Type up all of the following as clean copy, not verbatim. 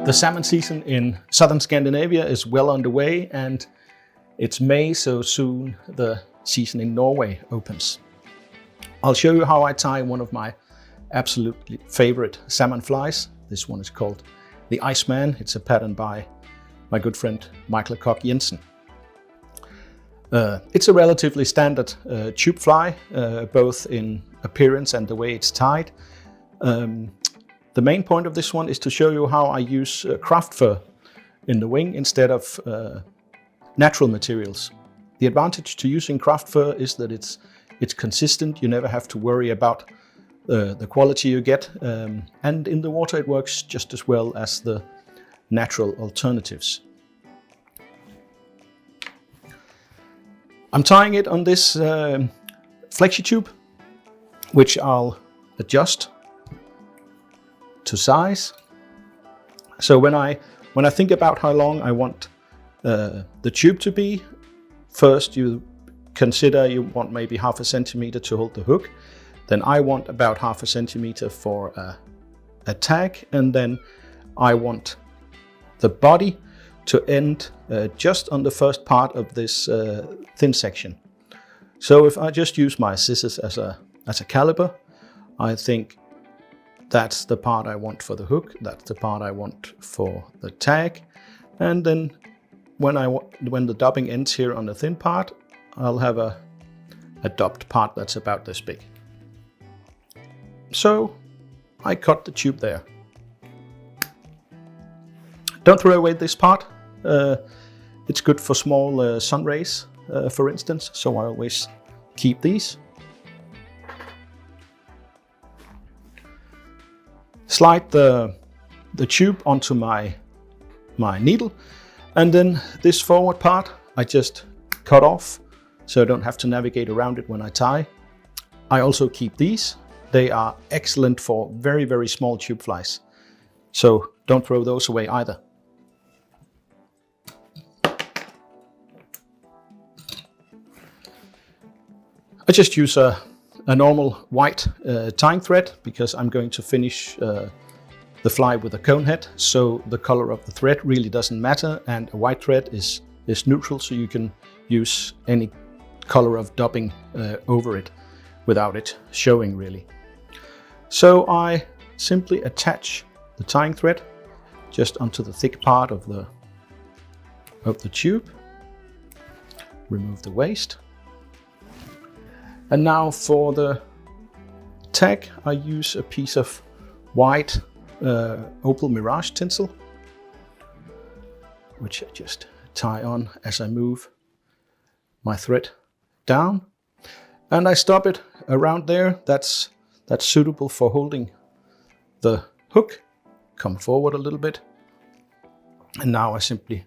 The salmon season in southern Scandinavia is well underway, and it's May, so soon the season in Norway opens. I'll show you how I tie one of my absolutely favorite salmon flies. This one is called the Iceman. It's a pattern by my good friend Michael Koch. It's a relatively standard tube fly, both in appearance and the way it's tied. The main point of this one is to show you how I use Craftfur in the wing instead of natural materials. The advantage to using Craftfur is that it's consistent. You never have to worry about the quality you get, and in the water it works just as well as the natural alternatives. I'm tying it on this Flexitube, which I'll adjust to size. So when I think about how long I want the tube to be, first you consider you want maybe 0.5 centimeter to hold the hook. Then I want about 0.5 centimeter for a tag, and then I want the body to end just on the first part of this thin section. So if I just use my scissors as a caliper, I think that's the part I want for the hook, that's the part I want for the tag, and then when the dubbing ends here on the thin part, I'll have a dubbed part that's about this big. So I cut the tube there. Don't throw away this part. It's good for small sun rays, for instance, so I always keep these. Slide the tube onto my needle, and then this forward part I just cut off so I don't have to navigate around it when I tie. I also keep these. They are excellent for very, very small tube flies, so don't throw those away either. I just use a normal white tying thread because I'm going to finish the fly with a cone head, so the color of the thread really doesn't matter, and a white thread is neutral, so you can use any color of dubbing over it without it showing really. So I simply attach the tying thread just onto the thick part of the tube, remove the waste. And now for the tag, I use a piece of white Opal Mirage tinsel, which I just tie on as I move my thread down. And I stop it around there. That's suitable for holding the hook. Come forward a little bit. And now I simply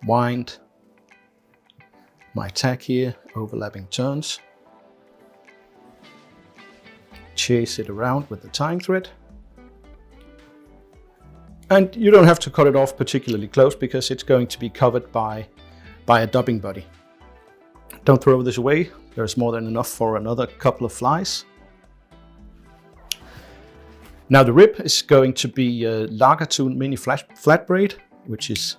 wind my tag here, overlapping turns. Chase it around with the tying thread. And you don't have to cut it off particularly close because it's going to be covered by a dubbing body. Don't throw this away. There's more than enough for another couple of flies. Now the rib is going to be a Largatun mini Flatbraid, which is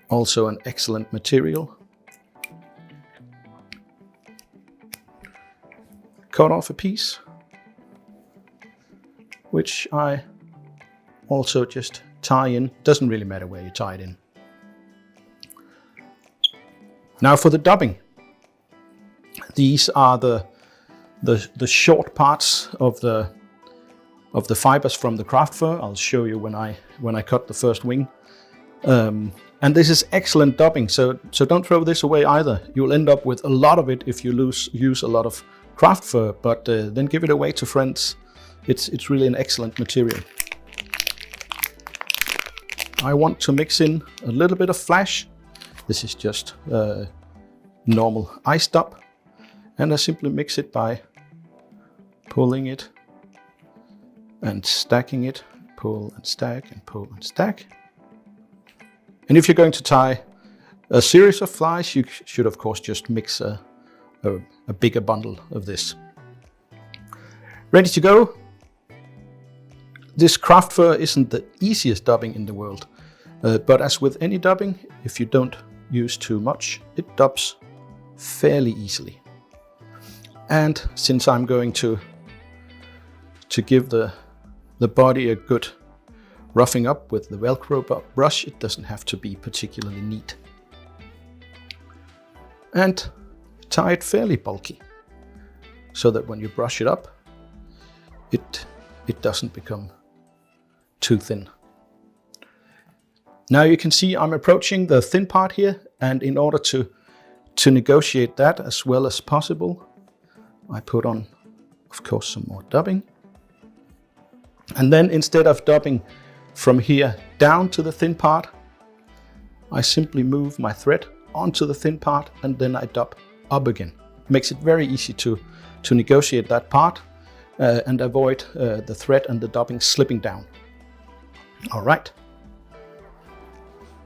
also an excellent material. Cut off a piece, which I also just tie in. Doesn't really matter where you tie it in. Now for the dubbing. These are the short parts of the fibers from the Craftfur. I'll show you when I cut the first wing. And this is excellent dubbing, so don't throw this away either. You'll end up with a lot of it if you use a lot of Craftfur, but then give it away to friends. It's really an excellent material. I want to mix in a little bit of flash. This is just normal ice dub, and I simply mix it by pulling it and stacking it. Pull and stack and pull and stack. And if you're going to tie a series of flies, you should of course just mix a bigger bundle of this. Ready to go. This Craftfur isn't the easiest dubbing in the world. But as with any dubbing, if you don't use too much, it dubs fairly easily. And since I'm going to give the body a good roughing up with the Velcro brush, it doesn't have to be particularly neat. And tie it fairly bulky, so that when you brush it up, it doesn't become too thin. Now you can see I'm approaching the thin part here, and in order to negotiate that as well as possible, I put on, of course, some more dubbing. And then instead of dubbing from here down to the thin part, I simply move my thread onto the thin part and then I dub up again. Makes it very easy to negotiate that part and avoid the thread and the dubbing slipping down. All right.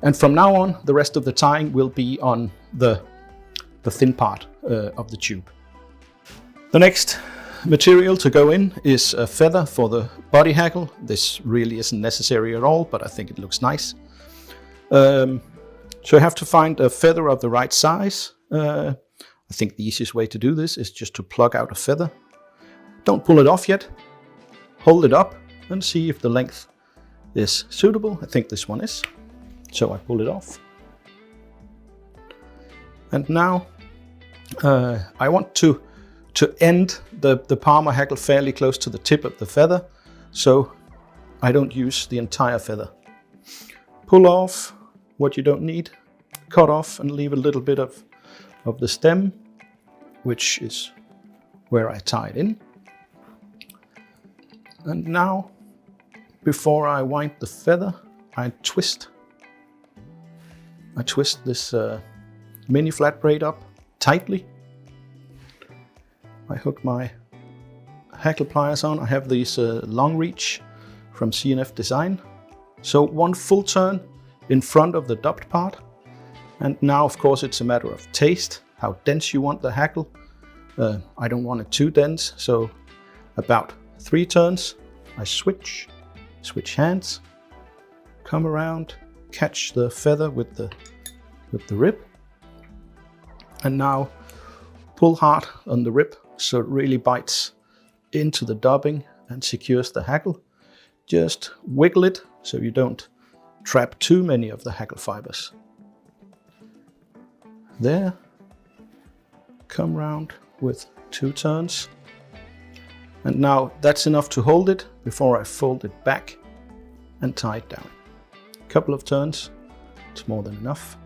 And from now on, the rest of the tying will be on the thin part of the tube. The next material to go in is a feather for the body hackle. This really isn't necessary at all, but I think it looks nice. So you have to find a feather of the right size. I think the easiest way to do this is just to plug out a feather. Don't pull it off yet. Hold it up and see if the length is suitable. I think this one is. So I pull it off. And now I want to end the palmer hackle fairly close to the tip of the feather, so I don't use the entire feather. Pull off what you don't need, cut off and leave a little bit of the stem, which is where I tie it in. And now, before I wind the feather, I twist this mini flat braid up tightly. I hook my hackle pliers on. I have these long reach from CNF Design. So one full turn in front of the dubbed part. And now, of course, it's a matter of taste, how dense you want the hackle. I don't want it too dense, so about 3 turns. I switch hands, come around, catch the feather with the rib, and now pull hard on the rib so it really bites into the dubbing and secures the hackle. Just wiggle it so you don't trap too many of the hackle fibers. There, come round with 2 turns. And now that's enough to hold it before I fold it back and tie it down. A couple of turns, it's more than enough.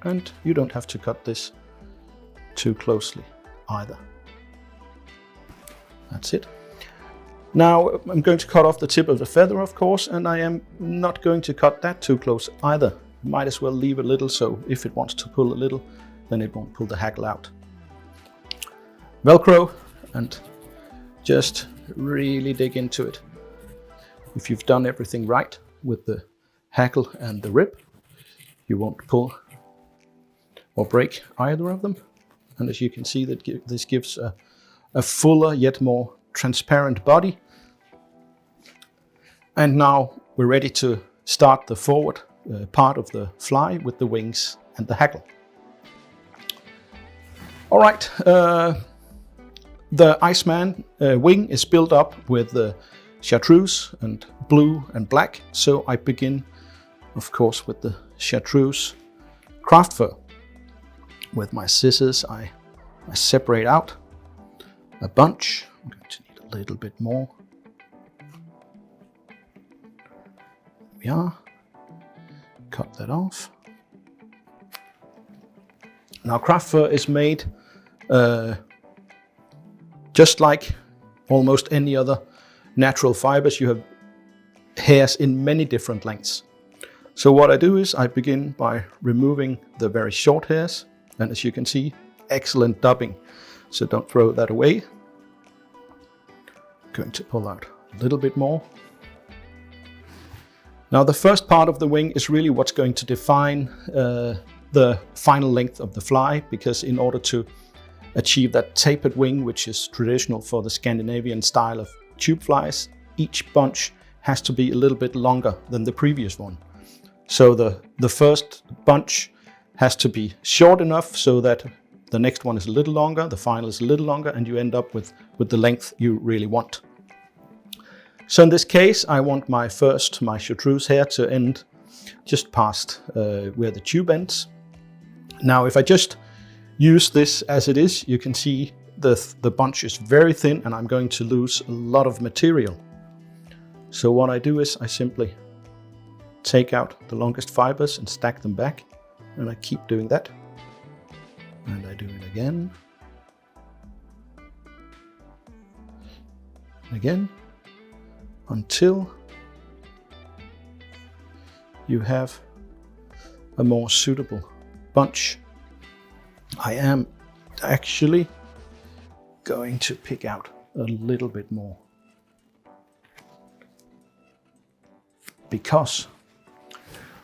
And you don't have to cut this too closely either. That's it. Now I'm going to cut off the tip of the feather, of course, and I am not going to cut that too close either. Might as well leave a little, so if it wants to pull a little, then it won't pull the hackle out. Velcro, and just really dig into it. If you've done everything right with the hackle and the rib, you won't pull or break either of them. And as you can see, this gives a fuller yet more transparent body. And now we're ready to start the forward part of the fly with the wings and the hackle. All right, the Iceman wing is built up with the Chartreuse and blue and black. So I begin, of course, with the Chartreuse Craftfur. With my scissors, I separate out a bunch. I'm going to need a little bit more. There we are. Cut that off. Now Craftfur is made just like almost any other natural fibers. You have hairs in many different lengths. So what I do is I begin by removing the very short hairs. And as you can see, excellent dubbing, so don't throw that away. I'm going to pull out a little bit more. Now the first part of the wing is really what's going to define the final length of the fly, because in order to achieve that tapered wing, which is traditional for the Scandinavian style of tube flies, each bunch has to be a little bit longer than the previous one. So the first bunch has to be short enough so that the next one is a little longer, the final is a little longer, and you end up with the length you really want. So in this case, I want my Chartreuse here to end just past where the tube ends. Now, if I just use this as it is, you can see the bunch is very thin and I'm going to lose a lot of material. So what I do is I simply take out the longest fibers and stack them back, and I keep doing that. And I do it again. Again. Until you have a more suitable bunch. I am actually going to pick out a little bit more, because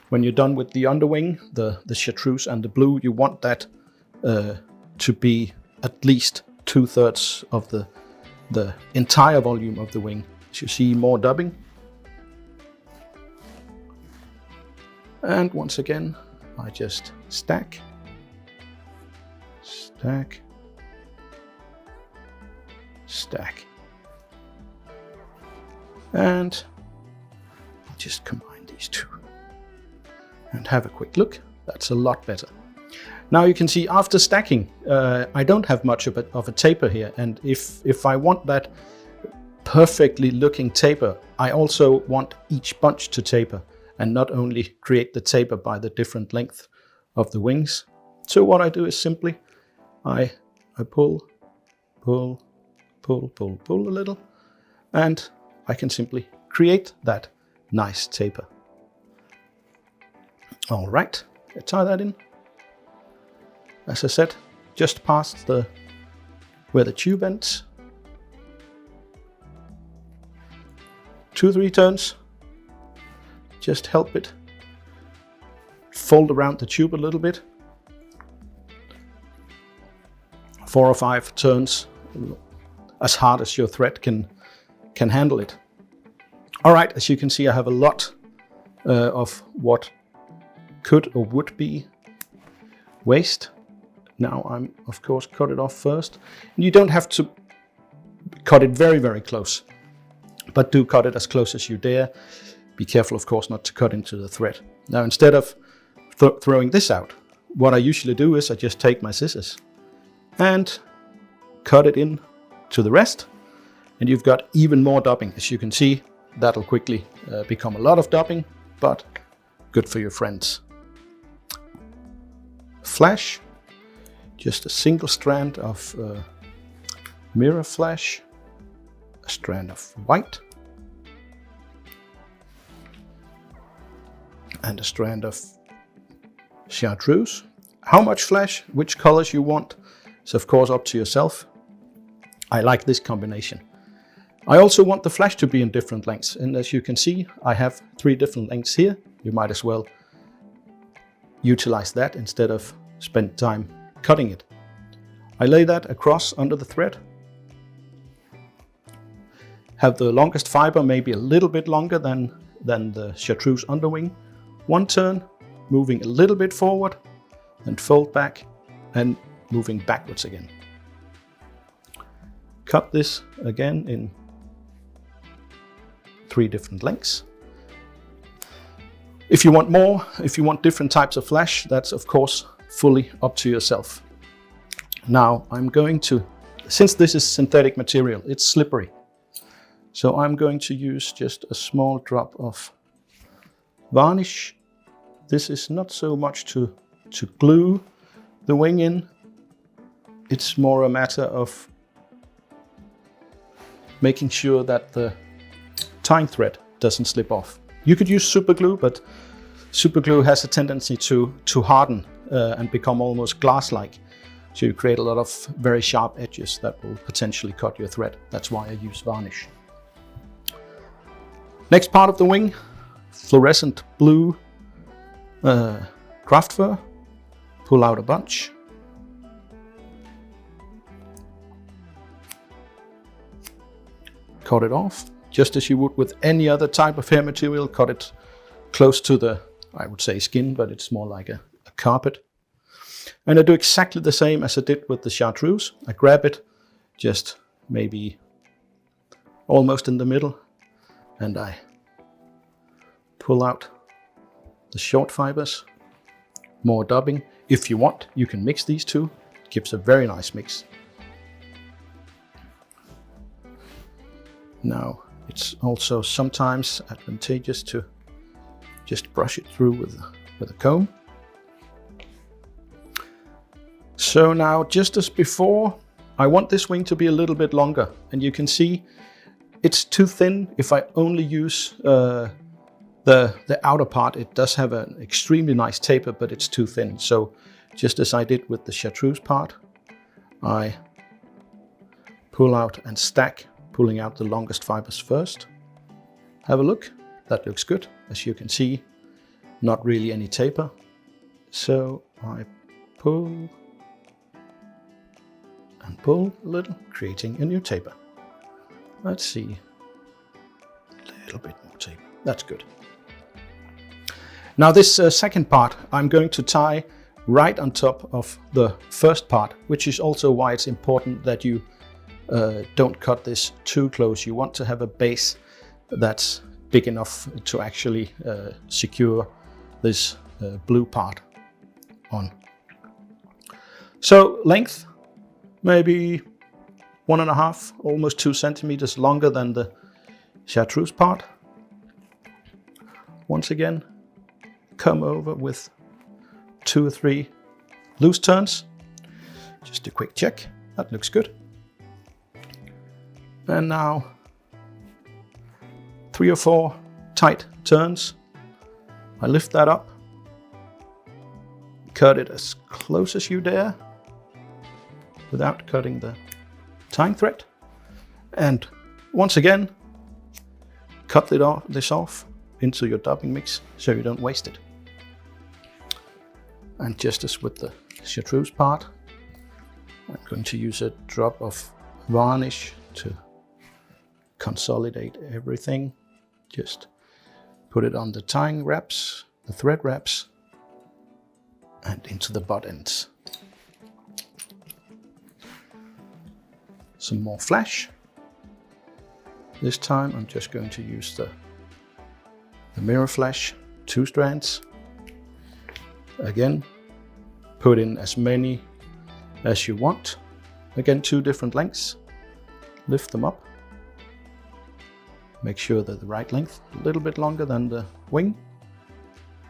when you're done with the underwing, the Chartreuse and the blue, you want that to be at least 2/3 of the entire volume of the wing. As you see, more dubbing. And once again, I just stack, stack, stack. And I'll just combine these two and have a quick look. That's a lot better. Now you can see after stacking, I don't have much of a taper here. And if I want that perfectly looking taper, I also want each bunch to taper and not only create the taper by the different length of the wings. So what I do is simply, I pull, pull, pull, pull, pull a little, and I can simply create that nice taper. All right, I tie that in. As I said, just past where the tube ends. 2-3 turns. Just help it fold around the tube a little bit. 4 or 5 turns, as hard as your thread can handle it. All right, as you can see, I have a lot of what could or would be waste. Now I'm, of course, cut it off first. And you don't have to cut it very, very close, but do cut it as close as you dare. Be careful, of course, not to cut into the thread. Now, instead of throwing this out, what I usually do is I just take my scissors and cut it in to the rest. And you've got even more dubbing. As you can see, that'll quickly become a lot of dubbing, but good for your friends. Flash, just a single strand of Mirrorflash, a strand of white, and a strand of Chartreuse. How much flash, which colors you want, is of course up to yourself. I like this combination. I also want the flash to be in different lengths, and as you can see, I have 3 different lengths here. You might as well utilize that instead of spend time cutting it. I lay that across under the thread. Have the longest fiber maybe a little bit longer than the Chartreuse underwing. 1 turn, moving a little bit forward, then fold back and moving backwards again. Cut this again in 3 different lengths. If you want more, if you want different types of flash, that's of course fully up to yourself. Now I'm going to, since this is synthetic material, it's slippery. So I'm going to use just a small drop of varnish. This is not so much to glue the wing in. It's more a matter of making sure that the tying thread doesn't slip off. You could use super glue, but super glue has a tendency to harden and become almost glass-like. So you create a lot of very sharp edges that will potentially cut your thread. That's why I use varnish. Next part of the wing, fluorescent blue Craftfur. Pull out a bunch. Cut it off, just as you would with any other type of hair material. Cut it close to I would say skin, but it's more like a carpet. And I do exactly the same as I did with the Chartreuse. I grab it just maybe almost in the middle, and I pull out the short fibers, more dubbing. If you want, you can mix these two. It gives a very nice mix. Now, it's also sometimes advantageous to just brush it through with a comb. So now, just as before, I want this wing to be a little bit longer, and you can see it's too thin. If I only use the outer part, it does have an extremely nice taper, but it's too thin. So just as I did with the Chartreuse part, I pull out and stack, pulling out the longest fibers first. Have a look, that looks good. As you can see, not really any taper. So I pull and pull a little, creating a new taper. Let's see, a little bit more taper, that's good. Now this second part, I'm going to tie right on top of the first part, which is also why it's important that you don't cut this too close. You want to have a base that's big enough to actually secure this blue part on. So length, maybe 1.5, almost 2 centimeters longer than the Chartreuse part. Once again, come over with 2 or 3 loose turns. Just a quick check, that looks good. And now 3 or 4 tight turns. I lift that up, cut it as close as you dare without cutting the tying thread. And once again, cut this off into your dubbing mix so you don't waste it. And just as with the Chartreuse part, I'm going to use a drop of varnish to consolidate everything. Just put it on the tying wraps, the thread wraps, and into the butt ends. Some more flash. This time I'm just going to use the Mirrorflash 2 strands. Again, put in as many as you want. Again, 2 different lengths. Lift them up. Make sure they're the right length, a little bit longer than the wing,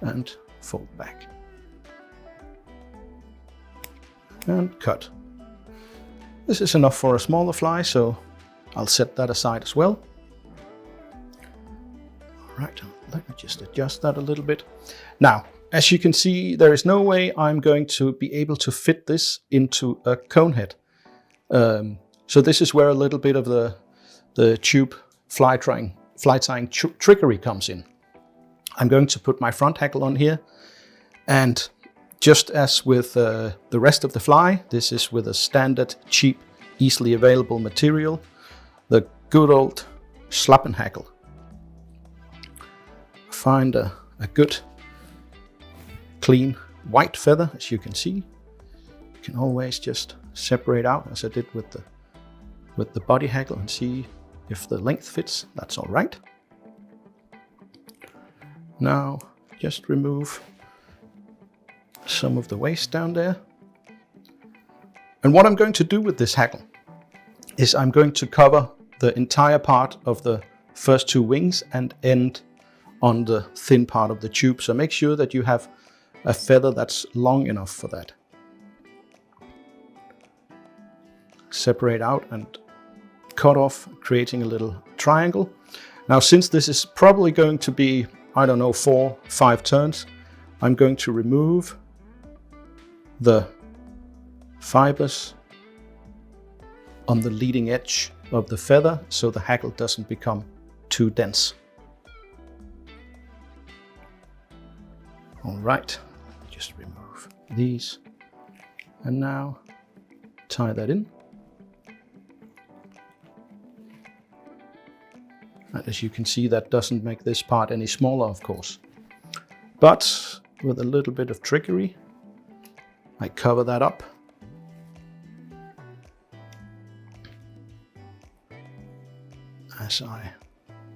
and fold back. And cut. This is enough for a smaller fly, so I'll set that aside as well. All right, let me just adjust that a little bit. Now, as you can see, there is no way I'm going to be able to fit this into a cone head. So this is where a little bit of the tube fly tying trickery comes in. I'm going to put my front hackle on here, and just as with the rest of the fly, this is with a standard, cheap, easily available material, the good old Schlappen hackle. Find a good, clean white feather, as you can see. You can always just separate out, as I did with the body hackle, and see if the length fits. That's all right. Now, just remove some of the waste down there. And what I'm going to do with this hackle is I'm going to cover the entire part of the first 2 wings and end on the thin part of the tube. So make sure that you have a feather that's long enough for that. Separate out and cut off, creating a little triangle. Now, since this is probably going to be, I don't know, 4 or 5 turns, I'm going to remove the fibers on the leading edge of the feather so the hackle doesn't become too dense. All right, just remove these, and now tie that in. And as you can see, that doesn't make this part any smaller, of course. But with a little bit of trickery, I cover that up. As I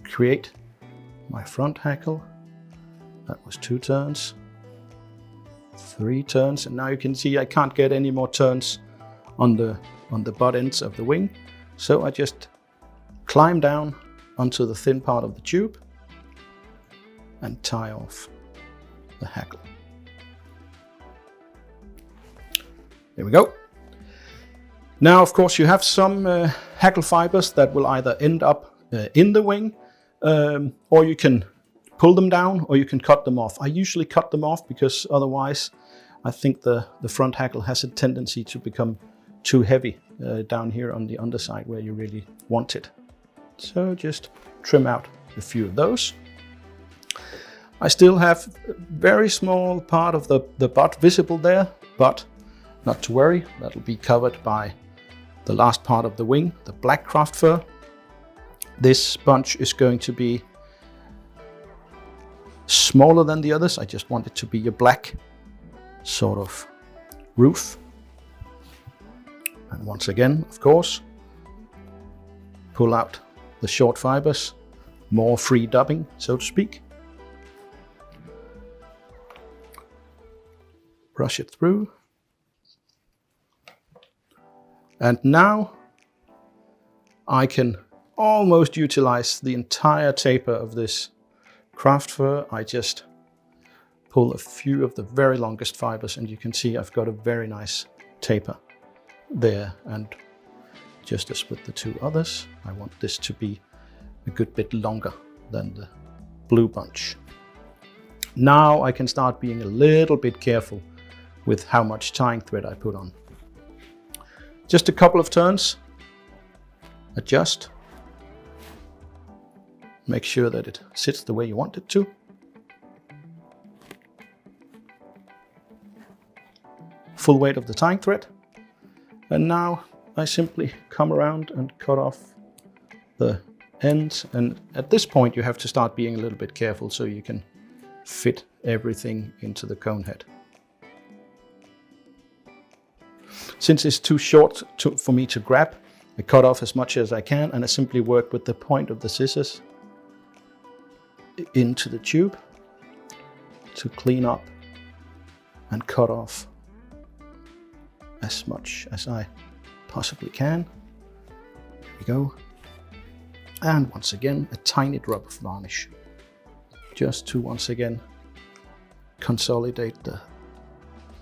create my front hackle. That was 2 turns, 3 turns, and now you can see I can't get any more turns on the butt ends of the wing. So I just climb down onto the thin part of the tube and tie off the hackle. There we go. Now, of course, you have some hackle fibers that will either end up in the wing, or you can pull them down, or you can cut them off. I usually cut them off because otherwise I think the front hackle has a tendency to become too heavy down here on the underside where you really want it. So just trim out a few of those. I still have a very small part of the butt visible there, but not to worry, that'll be covered by the last part of the wing, the black Craftfur. This bunch is going to be smaller than the others. I just want it to be a black sort of roof. And once again, of course, pull out the short fibers, more free dubbing, so to speak. Brush it through. And now I can almost utilize the entire taper of this Craftfur. I just pull a few of the very longest fibers and you can see I've got a very nice taper there. And just as with the 2 others, I want this to be a good bit longer than the blue bunch. Now I can start being a little bit careful with how much tying thread I put on. Just a couple of turns, adjust, make sure that it sits the way you want it to. Full weight of the tying thread. And now I simply come around and cut off the ends. And at this point you have to start being a little bit careful so you can fit everything into the cone head. Since it's too short for me to grab, I cut off as much as I can and I simply work with the point of the scissors into the tube to clean up and cut off as much as I possibly can. There we go. And once again, a tiny drop of varnish, just to once again consolidate the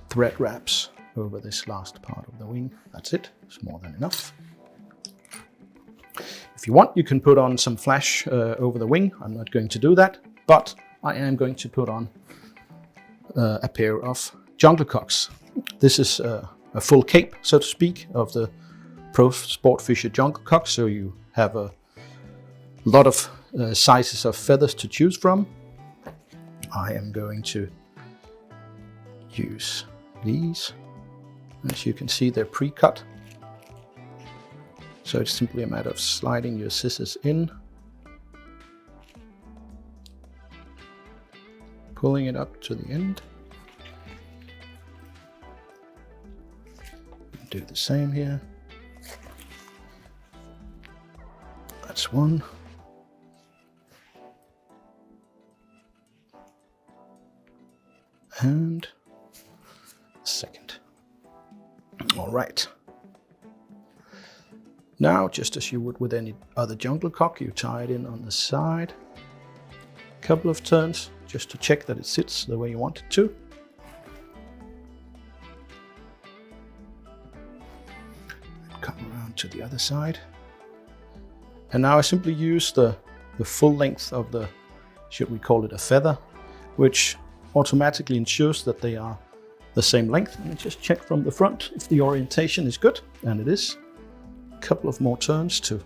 thread wraps over this last part of the wing. That's it, it's more than enough. If you want, you can put on some flash over the wing. I'm not going to do that, but I am going to put on a pair of jungle cocks. This is a full cape, so to speak, of the Pro Sportfisher jungle cock, so you have a lot of sizes of feathers to choose from. I am going to use these. As you can see, they're pre-cut. So it's simply a matter of sliding your scissors in, pulling it up to the end. Do the same here. That's one. And second. All right. Now, just as you would with any other jungle cock, you tie it in on the side. A couple of turns just to check that it sits the way you want it to. Come around to the other side. And now I simply use the full length of the, should we call it a feather, which automatically ensures that they are the same length. And just check from the front if the orientation is good, and it is. A couple of more turns to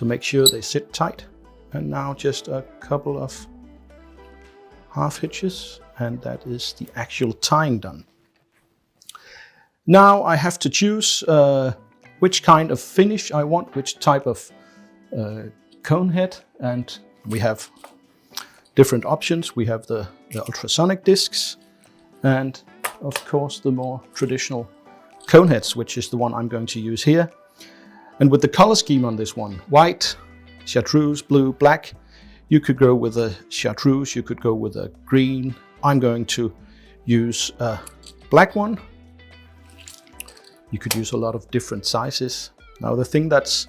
make sure they sit tight. And now just a couple of half hitches, and that is the actual tying done. Now I have to choose which kind of finish I want, which type of cone head, and we have different options. We have the ultrasonic discs, and of course the more traditional cone heads, which is the one I'm going to use here. And with the color scheme on this one, white, chartreuse, blue, black, you could go with a chartreuse, you could go with a green. I'm going to use a black one. You could use a lot of different sizes. Now the thing that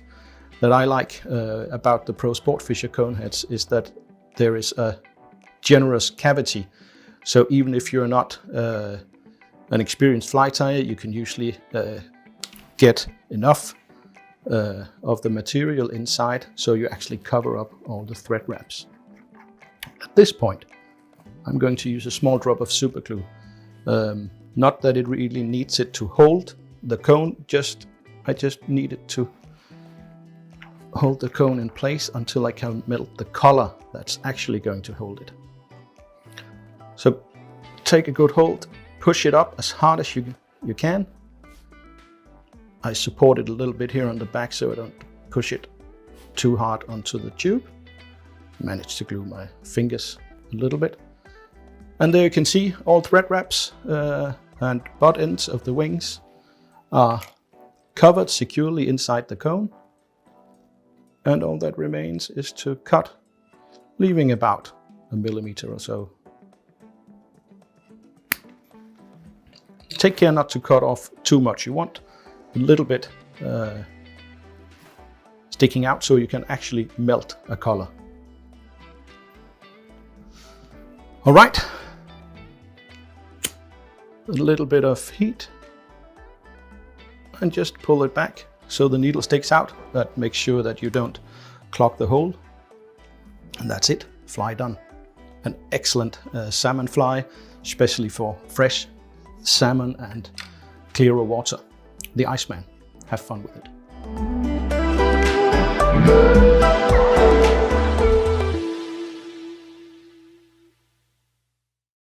I like about the Pro Sportfisher cone heads is that there is a generous cavity. So even if you're not an experienced fly tyer, you can usually get enough of the material inside, so you actually cover up all the thread wraps. At this point, I'm going to use a small drop of super glue. Not that it really needs it to hold the cone, I just need it to hold the cone in place until I can melt the color that's actually going to hold it. So take a good hold, push it up as hard as you can. I support it a little bit here on the back so I don't push it too hard onto the tube. Managed to glue my fingers a little bit. And there you can see all thread wraps and butt ends of the wings are covered securely inside the cone. And all that remains is to cut, leaving about 1 millimeter or so. Take care not to cut off too much. You want a little bit sticking out so you can actually melt a color. All right, a little bit of heat and just pull it back so the needle sticks out. That makes sure that you don't clog the hole. And that's it, fly done. An excellent salmon fly, especially for fresh salmon and clearer water. The Iceman. Have fun with it.